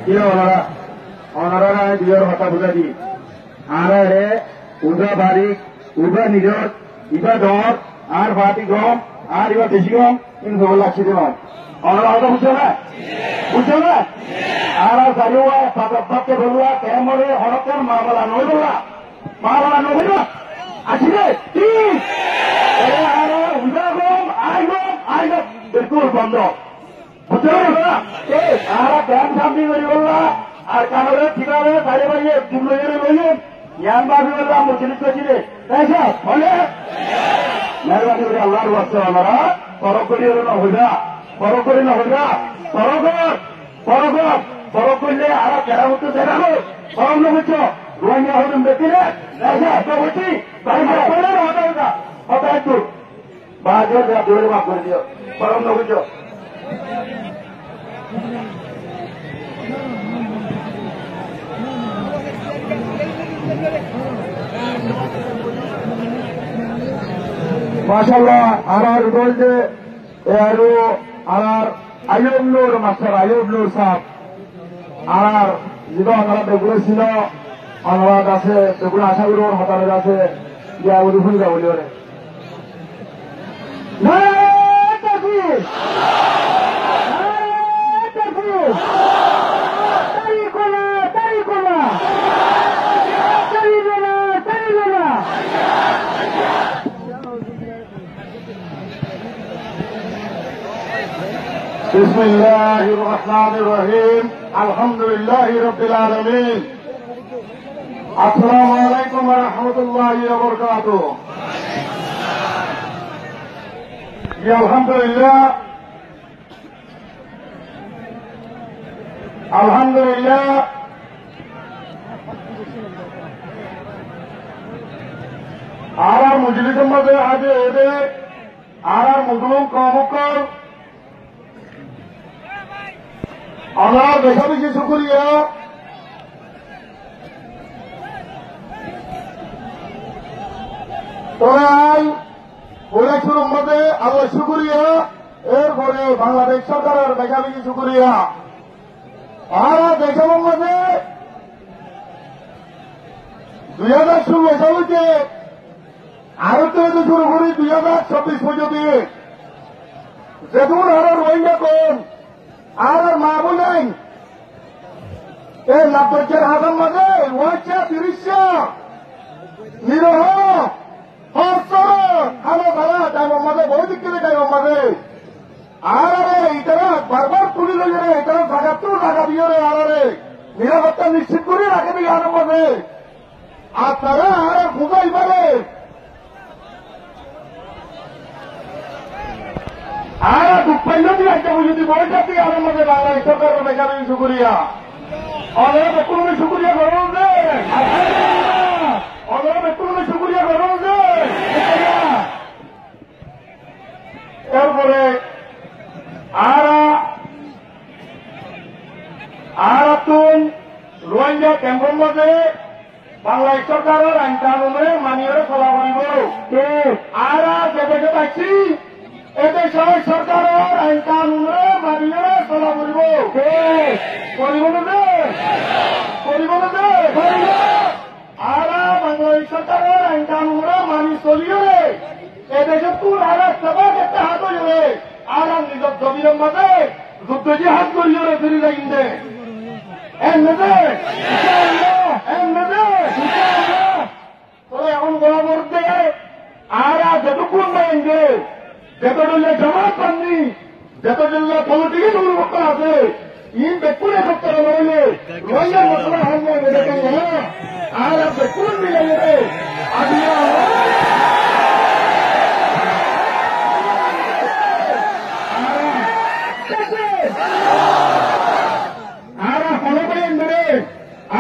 কি ওনারা ওনারা দুইয়ের হতা বুঝা দি আরে উদা বারিক উদা নিজর ইবা দর আর ভাতি গম আর ইবা বেশি গম কিন্তু লাগছে দেওয়া ওনারা হতা বুঝছো না বুঝছো না আর জানুয়া বাপকে বলুয়া কেমরে হরকের মা বলা নই বলা মা বলা নই বলা আছি রে কি আর উদা গম আই গম বিলকুল বন্ধ বুঝছো না আর ব্যাংক সামনে করি বললা আর কানরে ঠিকানে বাইরে বাইরে দুটো লইয়ে ইয়ান বাবি বললাম মুসলিম করেছিলে তাই সব বলে মেহরবানি করে আল্লাহর বাচ্চা ওনারা পরক করিয়ে না হইবা পরক করি না হইবা পরক করলে আর কেরামতো দেখাবো পরম না বুঝছো রোহিঙ্গা হবেন বেশিরে বলছি হতা একটু বাহাজের দৌড়ে মাফ করে দিও পরম না বুঝছো মাশাআল্লাহ আমার বলতে আৰু আমার আয়ুব নূর মাস্টার আয়ুব নূর সাহেব আর যেটা আমরা বেগুলো ছিল অনুবাদ আছে বেগুলো আশা করি ওর হতারে আছে ইয়া উড়ি ফুলি যাবো ওরে بسم الله الرحمن الرحيم الحمد لله رب العالمين السلام عليكم ورحمة الله وبركاته الحمد لله الحمد لله आरा मुजलिस मजे आज एदे आरा मुजलुम कौमुकर আমার বেশা বেশি শুক্রিয়া তোরাই বলেছিল মধ্যে আবার শুক্রিয়া এরপরে বাংলাদেশ সরকারের বেশা বেশি শুক্রিয়া আর দেশের মধ্যে 2016 সালকে আরো তো শুরু করি 2026 পর্যন্ত যেমন আরো রোহিঙ্গা কোন আর মা বলেন এই 90 হাজার মাঝে রয়েছে 30 নিরহ আমার তারা টাইমের মাঝে বহু দিক থেকে টাইমের মাঝে আর এইটারা বারবার তুলি লইয়ে রে এইটারা জায়গা তো জায়গা দিয়ে রে আর নিরাপত্তা নিশ্চিত করে রাখে দিই আনার মাঝে আর তারা আর বুঝাই পারে আর দুঃখাইল দিয়ে একটা যদি বয়সা দিয়ে আমার মধ্যে বাংলাদেশ সরকারের বেকার শুক্রিয়া অনেক বেতন শুক্রিয়া করো যে অনেক বেতন শুক্রিয়া করো যে এরপরে আর তুন রোহিঙ্গা ক্যাম্পের মধ্যে বাংলাদেশ সরকারের আইন কানুনে মানিয়ে চলা করিব আর যে দেখে পাচ্ছি এদেশের সরকারের আইন কানুনে মানিয়ে চলা করিব আর বাংলাদেশ সরকারের আইন কানুনে মানি চলিয়ে এদেশে তুল আর সবাই একটা হাত হইবে আর নিজের জমির মাঝে যুদ্ধ যে হাত করিয়ে ফিরে যাই তোরা এখন বরাবর দে আর যতক্ষণ নাই যে যত জেলা জমা পাননি যত জেলা পলিটিক্যাল দুর্বৃত্ত আছে ইন বেকুনে সত্তর নইলে রোহিঙ্গা মশলা হামলে দেখেন আর বেকুন মিলে রে আদিয়া আর হলো বলেন রে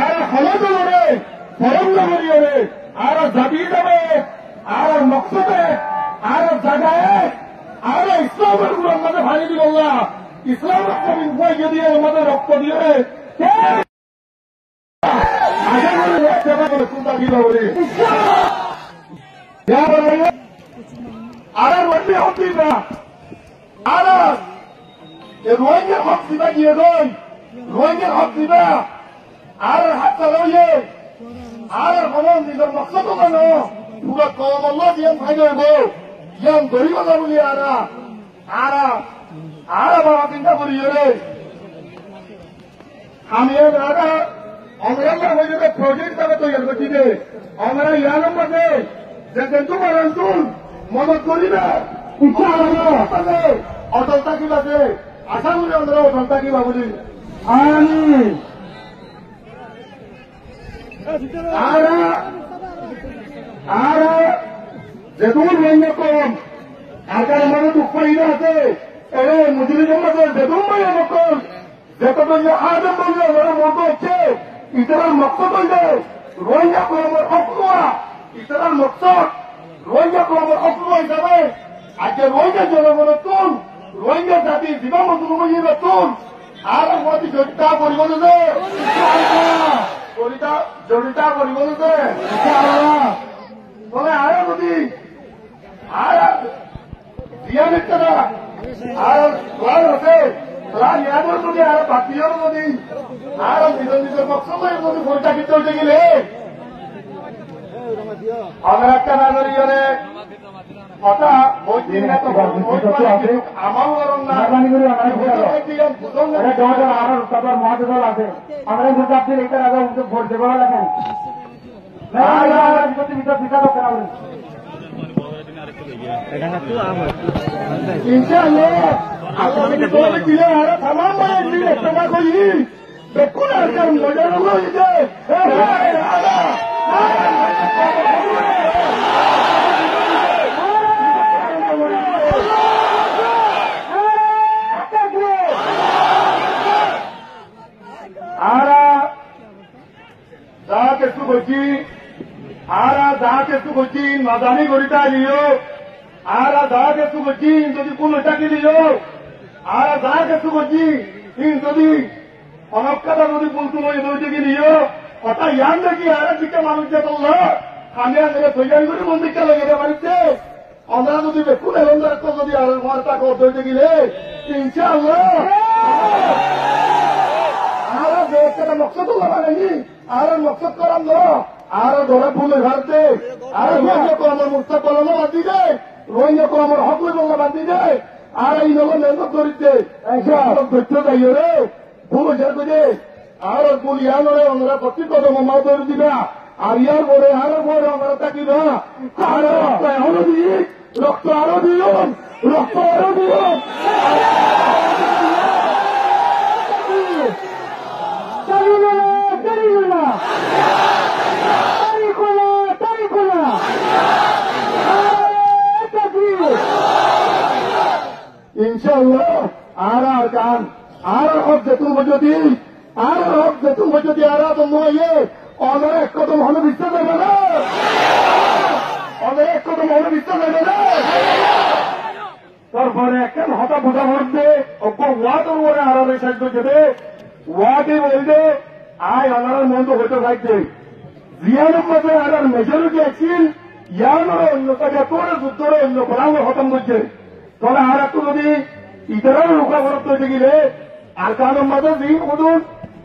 আর হলো তো রে পরম নগরী রে আর জাতি যাবে আর মকসদে আর জায়গায় আর ইসলামের গুলোর মধ্যে ভাঙি দিব না ইসলামের কবি উপায় দিয়ে আমাদের রক্ত দিয়ে আর রোহিঙ্গা হক দিবা আর রোহিঙ্গা হক দিবা গিয়ে গই রোহিঙ্গার হক দিবা আর হাত চালাইয়ে আর ভ্রমণ নিজের মকসদ কেন পুরো কমল দিয়ান ফাইদ হইব ইয়ান ধরিব না বলি আরা আরা আরা বাবা চিন্তা করি রে আমি আরা আমরা হয়ে প্রজেক্ট হিসাবে তৈরি করছি যে আমরা ইয়ার মধ্যে যে তোমার অঞ্চল মদত করিবে ইচ্ছা হবে অটল থাকিবাছে আশা করি আমরা অটল থাকিবা বলি আমি আর যেতুন রোহিঙ্গা কম আকার মানে দুঃখ আছে এরে মুজুরি জমাতে যেতুন রোহিঙ্গা কম যত আদম বললে ওরা মতো হচ্ছে ইতার মকসদ হইলে রোহিঙ্গা কমের অপনোয়া ইতার মকসদ রোহিঙ্গা কমের অপনোয়া হিসাবে আজকে রোহিঙ্গা জনগণের তুন রোহিঙ্গা জাতি জীবন মন্ত্রী তুন আর মতি জড়িতা করিব যে জড়িতা করিব যে তবে আরো যদি আর দিয়া মিত্রা আর ঘর আছে তারা ইয়াদের যদি আর বাকিও যদি আর নিজের নিজের মকসদের যদি পরিচালিত চলতে গেলে আমরা একটা নাগরিকরে কথা বই আমার মহাদল আছে আমরা বুঝতে এইটার আগে ভোট দেবো লাগেন ইনশাআল্লাহ আগামী দিনে আর tamam মানে একটা করি দেখুন আর কার মজার হইছে করছি নাদানি গড়িটা লিও আর যা কিছু করছি যদি কোন এটাকে লিও আর যা কিছু করছি যদি অনক্ষতা যদি বলতো ওইটাকে লিও কথা ইয়ান দেখি আর দিকে মানুষ যে বলল আমি আগে তৈরি করে মন্দিরটা লেগে বাড়িতে আমরা যদি বেকুন এখন যদি আর মারটা করতে গেলে ইনশাআল্লাহ আর একটা মকসদ লাগাইনি আর মকসদ করাম না আর ধরা ফুলে ঘাড়তে আর রোহিঙ্গা কো আমার মুস্তা কলমে বাঁধি দেয় রোহিঙ্গা কো আমার হক বললে বাঁধি দেয় আর এই লোক মেহনত করিতে ধৈর্য যাইও রে ভুল হয়ে করে আর ভুল ইয়ানরে আমরা প্রতি কদম মা ধরে দিবা আর ইয়ার পরে আমরা থাকিব আর আরো দিই রক্ত আরো দিও রক্ত আরো দিও ইনশাআল্লাহ আর গান আর হক যেতুন যদি আর হক যেতুন যদি আর তোমায় অনেক এক কদম হলে বিশ্বাস দেবে না অনেক এক কদম হলে বিশ্বাস দেবে না তারপরে একখান হতা বোঝা মধ্যে ওয়াদের ওরে আড়ালে সাহায্য দেবে ওয়াদে বলবে আয় আমার মন্দ হইতে থাকবে জিয়ানের মধ্যে আর মেজরিটি আছেন ইয়ানোর অন্য কাজে তোর যুদ্ধরে অন্য ফলাঙ্গ খতম করছে তাহলে আর একটু যদি ইতারাও রোকা খরচ হইতে গেলে আর কারণ মাঝে দিন বুঝুন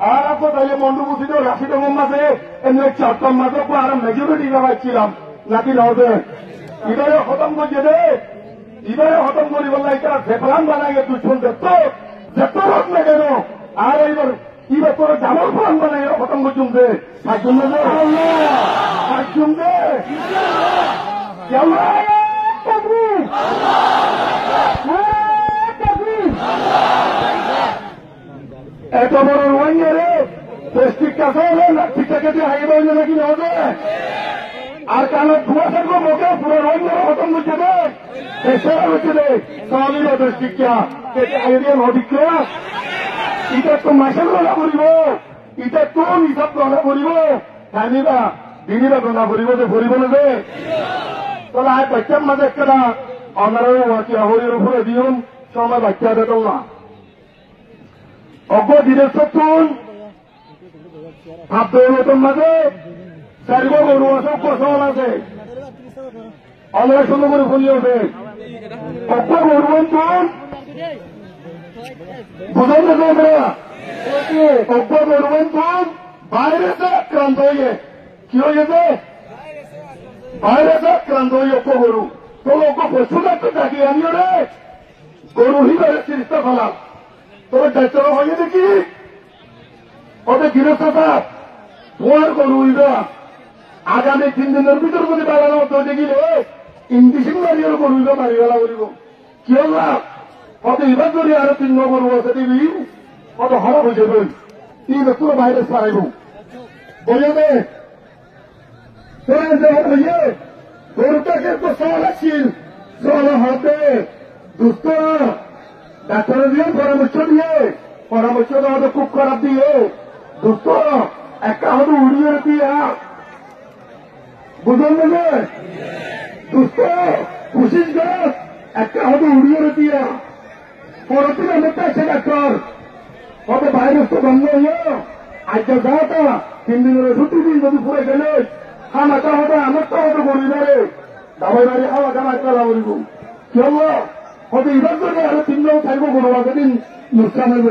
আর আপনি তাহলে মন্ডুপুষিত রাশিদ মাঝে এমনি চারটার মাঝে আর মেজরিটি পাচ্ছিলাম নাকি নহবে ইবারে খতম করছে দে ইবারে খতম করি বললে এটা ফেফলান বানাই দুশ্মন যেত রোগ না কেন আর এইবার তোর জামল ফলান বানাই খতম করছুন দে সাজুন দে এত বড় রোহিঙ্গা রে পৌষ্টিক কাছে হলে না ঠিকঠাক হাইয়ে হইলে নাকি হবে আর কারণ ধোঁয়া থাকবো মোকে পুরো রোহিঙ্গা খতম করছে দে সেরা হচ্ছে দে সবই পৌষ্টিকা হাইয়ে নদীকে ইটা তো মাসের গণা করিব ইটা তো হিসাব গণা করিব জানিবা দিনিবা গণা করিব যে ভরিব না দে তাহলে আর বাচ্চার মাঝে একটা অনারের হরির উপরে দিন সময় বাচ্চা বেতন না অজ্ঞ ডিরেক্টর ভাবদৌলতন মাঝে চারিব গরু আছে ফসল আছে অনারা সুন্দর করে ফুলি আছে অজ্ঞ গরু তুন বুঝাই না অজ্ঞ করবেন তুম ভাইরাসে আক্রান্ত হয়ে কি হয়েছে ভাইরাসে আক্রান্ত হয়ে অজ্ঞ গরু তো অজ্ঞ পশু ডাক্তার ডাকি আনিও রে গরু হিসাবে চিকিৎসা ফেলাম তোর দায়িত্ব হয়ে দেখি ওদের গৃহস্থ সাপ তোমার গরু হইবা আগামী 3 দিনের ভিতর যদি বাড়ানো হতো দেখিলে ইংলিশিং মারিয়ার গরু হইবা মারিবেলা করিব কি হলাম কত এবার যদি আরো 3 গরু আছে দিবি কত খারাপ হয়ে যাবে এই ব্যক্তির ভাইরাস পারাইব বলবে তোরা যখন হইয়ে গরুটাকে তো সওয়াল আসছিল সওয়াল হাতে দুস্থ ডাক্তার দিয়ে পরামর্শ দেওয়া খুব খারাপ দিয়ে দুস্থ একটা হয়তো উড়িয়ে দিয়া বুঝলেন না দুস্থ খুশিস গাছ একটা হয়তো উড়িয়ে দিয়া পরবর্তী অনেকটা আছে ডাক্তার কত ভাইরাস তো বন্ধ হইয়া আজ যাওয়াটা 3 দিনের ছুটি দিন যদি পড়ে গেলে খামাটা হতো আমারটা হতো গরিবারে দাবাই বাড়ি খাওয়া জানা চালা বলিব কি হলো হয়তো এবার করে আরো 3 জন থাকবো কোনো দিন নুকসান হইব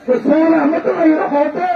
তো শোন আমার তো এরা হতে